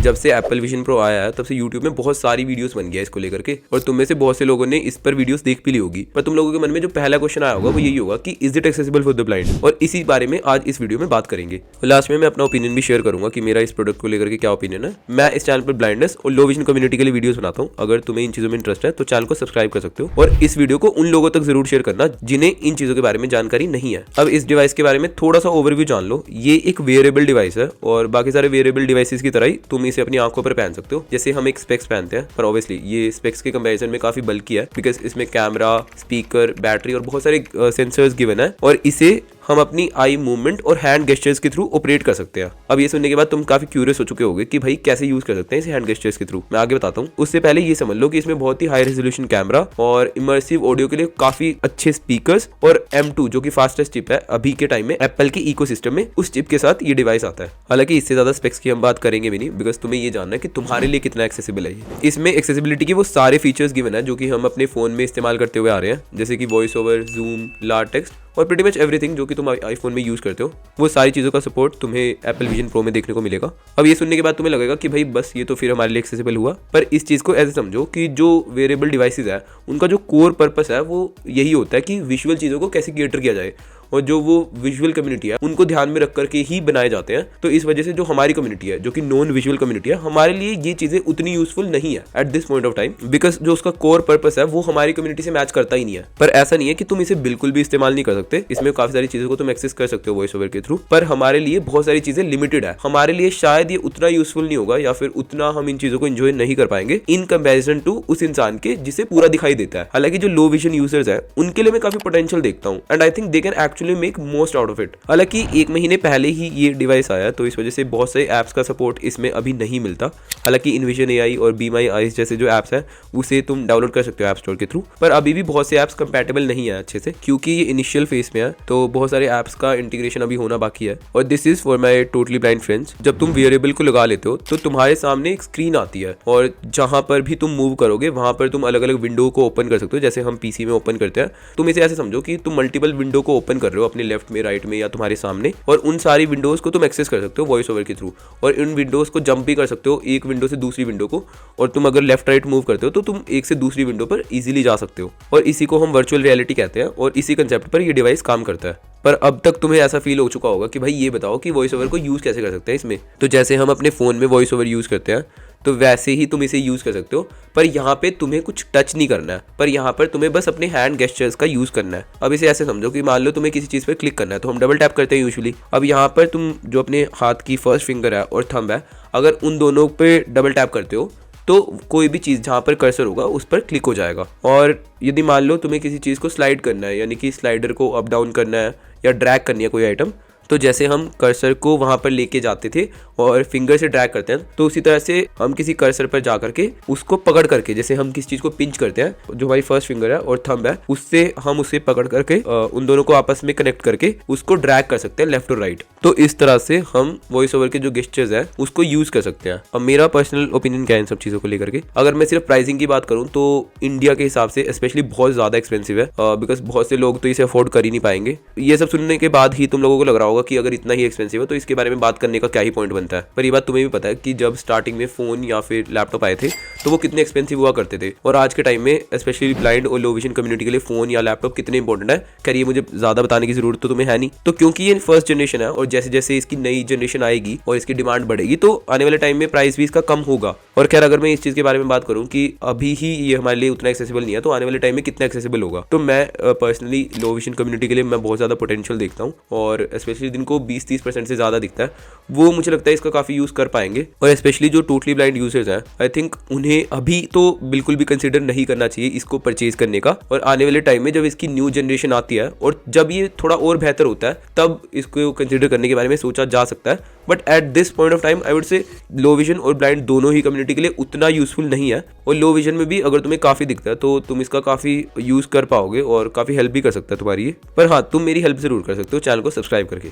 जब से Apple vision pro आया है तब से यूट्यूब में बहुत सारी वीडियोस बन गया इसको लेकर के, और तुम में से बहुत से लोगों ने इस पर वीडियोस देख भी ली होगी। पर तुम लोगों के मन में जो पहला क्वेश्चन आया होगा वो यही होगा कि is it accessible for the blind, और इसी बारे में आज इस वीडियो में बात करेंगे। लास्ट में मैं अपना ओपिनियन भी शेयर करूंगा कि मेरा इस प्रोडक्ट को लेकर के क्या ओपिनियन है। मैं इस चैनल पर ब्लाइंडनेस और लो विजन कम्युनिटी के लिए वीडियोस बनाता हूं। अगर तुम्हें इन चीजों में इंटरेस्ट है तो चैनल को सब्सक्राइब कर सकते हो, और इस वीडियो को उन लोगों तक जरूर शेयर करना जिन्हें इन चीजों के बारे में जानकारी नहीं है। अब इस डिवाइस के बारे में थोड़ा सा ओवरव्यू जान लो। ये एक वेयरेबल डिवाइस है, और बाकी सारे वेयरेबल डिवाइसेस की तरह ही तुम इसे अपनी आंखों पर पहन सकते हो, जैसे हम एक स्पेक्स पहनते हैं। पर ऑब्वियसली ये स्पेक्स के कंपैरिजन में काफी बल्कि है, बिकॉज इसमें कैमरा, स्पीकर, बैटरी और बहुत सारे सेंसर्स गिवन है, और इसे हम अपनी आई मूवमेंट और हैंड गेस्चर्स के थ्रू ऑपरेट कर सकते हैं। अब ये सुनने के बाद तुम काफी क्यूरियस हो चुके होगे कि भाई कैसे यूज कर सकते हैं इसे हैंड गेस्चर्स के थ्रू। मैं आगे बताता हूँ। उससे पहले ये समझ लो कि इसमें बहुत ही हाई रेजोल्यूशन कैमरा और इमर्सिव ऑडियो के लिए काफी अच्छे स्पीकर्स और M2 जो कि फास्टेस्ट चिप है अभी के टाइम में एप्पल की इकोसिस्टम में, उस चिप के साथ ये डिवाइस आता है। हालांकि इससे ज्यादा स्पेक्स की हम बात करेंगे भी नहीं, बिकॉज तुम्हें ये जानना है कि तुम्हारे लिए कितना एक्सेसिबल है। इसमें एक्सेसिबिलिटी के वो सारे फीचर्स गिवन है जो कि हम अपने फोन में इस्तेमाल करते हुए आ रहे हैं, जैसे कि voice over, zoom, large text और प्रीटी मच एवरीथिंग जो कि तुम आईफोन में यूज करते हो। वो सारी चीज़ों का सपोर्ट तुम्हें एप्पल विजन प्रो में देखने को मिलेगा। अब ये सुनने के बाद तुम्हें लगेगा कि भाई बस ये तो फिर हमारे लिए एक्सेसिबल हुआ, पर इस चीज़ को ऐसे समझो कि जो वेरिएबल डिवाइसेस है उनका जो कोर पर्पस है वो यही होता है कि विजुअल चीज़ों को कैसे कैटर किया जाए, और जो वो विजुअल कम्युनिटी है उनको ध्यान में रख करके ही बनाए जाते हैं। तो इस वजह से जो हमारी कम्युनिटी है जो कि नॉन विजुअल कम्युनिटी है, हमारे लिए ये चीजें उतनी यूजफुल नहीं है at this point of time, because जो उसका कोर पर्पस है वो हमारी कम्युनिटी से मैच करता ही नहीं है। पर ऐसा नहीं है कि तुम इसे बिल्कुल भी इस्तेमाल नहीं कर सकते। इसमें काफी सारी चीजों को तुम एक्सेस कर सकते हो वॉइस ओवर के थ्रू, पर हमारे लिए बहुत सारी चीजें लिमिटेड है। हमारे लिए शायद ये उतना यूजफुल नहीं होगा, या फिर उतना हम इन चीजों को एंजॉय नहीं कर पाएंगे इन कंपैरिजन टू उस इंसान के जिसे पूरा दिखाई देता है। हालांकि जो लो विजन यूजर्स है उनके लिए मैं काफी पोटेंशियल देखता हूँ, and I think they can actually make most out of it. हालांकि 1 महीने पहले ही ये डिवाइस आया, तो इस वजह से बहुत सारे ऐप्स का सपोर्ट इसमें अभी नहीं मिलता। हालांकि इनविजन AI और बी माई आईज जैसे जो ऐप्स है उसे तुम डाउनलोड कर सकते हो ऐप स्टोर के थ्रू, पर अभी भी बहुत से ऐप्स कंपैटिबल नहीं है अच्छे से, क्योंकि ये इनिशियल फेज में है। तो बहुत सारे ऐप्स का इंटीग्रेशन अभी होना बाकी है। और this is for my totally blind friends. जब तुम वेरिएबल को लगा लेते हो तो तुम्हारे सामने एक स्क्रीन आती है, और जहां पर भी तुम मूव करोगे वहां पर तुम अलग अलग विंडो को ओपन कर सकते हो, जैसे हम पीसी में ओपन करते हैं। तुम इसे ऐसे समझो कि तुम मल्टीपल विंडो को ओपन कर रहे हो अपने लेफ्ट में, राइट में या तुम्हारे सामने, और उन सारी विंडोज को तुम एक्सेस कर सकते हो वॉइस ओवर के थ्रू, और इन विंडोज को जंप भी कर सकते हो एक विंडो से दूसरी विंडो को। और तुम अगर लेफ्ट राइट मूव करते हो तो तुम एक से दूसरी विंडो पर इजीली जा सकते हो, और इसी को हम वर्चुअल रियलिटी कहते हैं, और इसी कंसेप्ट पर ये डिवाइस काम करता है। पर अब तक तुम्हें ऐसा फील हो चुका होगा कि भाई ये बताओ कि वॉइस ओवर को यूज कैसे कर सकते हैं इसमें। तो जैसे हम अपने फोन में वॉइस ओवर यूज करते हैं तो वैसे ही तुम इसे यूज कर सकते हो, पर यहाँ पे तुम्हें कुछ टच नहीं करना है, पर यहाँ पर तुम्हें बस अपने हैंड गेस्चर्स का यूज करना है। अब इसे ऐसे समझो कि मान लो तुम्हें किसी चीज पर क्लिक करना है तो हम डबल टैप करते हैं यूजुअली। अब यहाँ पर तुम जो अपने हाथ की फर्स्ट फिंगर है और थंब है, अगर उन दोनों पे डबल टैप करते हो तो कोई भी चीज़ जहाँ पर कर्सर होगा उस पर क्लिक हो जाएगा। और यदि मान लो तुम्हें किसी चीज़ को स्लाइड करना है, यानी कि स्लाइडर को अप डाउन करना है या ड्रैग करनी है कोई आइटम, तो जैसे हम कर्सर को वहाँ पर लेके जाते थे और फिंगर से ड्रैग करते हैं, तो उसी तरह से हम किसी कर्सर पर जा करके उसको पकड़ करके, जैसे हम किसी चीज़ को पिंच करते हैं, जो हमारी फर्स्ट फिंगर है और थंब है, उससे हम उसे पकड़ करके उन दोनों को आपस में कनेक्ट करके उसको ड्रैग कर सकते हैं लेफ्ट और राइट। तो इस तरह से हम वॉइस ओवर के जो गेस्चर्स है उसको यूज कर सकते हैं। अब मेरा पर्सनल ओपिनियन क्या है इन सब चीज़ों को लेकर के, अगर मैं सिर्फ प्राइसिंग की बात करूँ तो इंडिया के हिसाब से स्पेशली बहुत ज़्यादा एक्सपेंसिव है, बिकॉज बहुत से लोग तो इसे अफोर्ड कर ही नहीं पाएंगे। ये सब सुनने के बाद ही तुम लोगों को लग रहा होगा कि अगर इतना ही एक्सपेंसिव है तो इसके बारे में बात करने का क्या ही पॉइंट बनता है। पर ये बात तुम्हें भी पता है कि जब स्टार्टिंग में फोन या फिर लैपटॉप आए थे तो वो कितने एक्सपेंसिव हुआ करते थे, और आज के टाइम में स्पेशली ब्लाइंड और लो विजन कम्युनिटी के लिए फोन या लैपटॉप कितने इंपॉर्टेंट है, खैर ये मुझे ज्यादा बताने की जरूरत तो तुम्हें है नहीं। तो क्योंकि ये फर्स्ट जनरेशन है और जैसे जैसे इसकी नई जनरेशन आएगी और इसकी डिमांड बढ़ेगी तो आने वाले टाइम में प्राइस भी इसका कम होगा। और खैर अगर मैं इस चीज के बारे में बात करूं कि अभी ही ये हमारे लिए उतना एक्सेसिबल नहीं है, तो आने वाले टाइम में कितना एक्सेसिबल होगा। तो मैं पर्सनली लो विजन कम्युनिटी के लिए मैं बहुत ज्यादा पोटेंशियल देखता हूँ, और स्पेशली जिनको 20-30% से ज्यादा दिखता है वो मुझे लगता है इसका काफी यूज कर पाएंगे। और स्पेशली जो टोटली ब्लाइंड यूजर्स हैं, आई थिंक उन्हें अभी तो बिल्कुल भी कंसीडर नहीं करना चाहिए इसको परचेज करने का, और आने वाले टाइम में जब इसकी न्यू जनरेशन आती है और जब ये थोड़ा और बेहतर होता है तब इसको कंसीडर करने के बारे में सोचा जा सकता है। But at this point of time I would say low vision और ब्लाइंड दोनों ही कम्युनिटी के लिए उतना यूजफुल नहीं है, और लो विजन में भी अगर तुम्हें काफी दिखता है तो तुम इसका काफी यूज कर पाओगे और काफी हेल्प भी कर सकता है तुम्हारी। पर हाँ, तुम मेरी हेल्प जरूर कर सकते हो चैनल को सब्सक्राइब करके।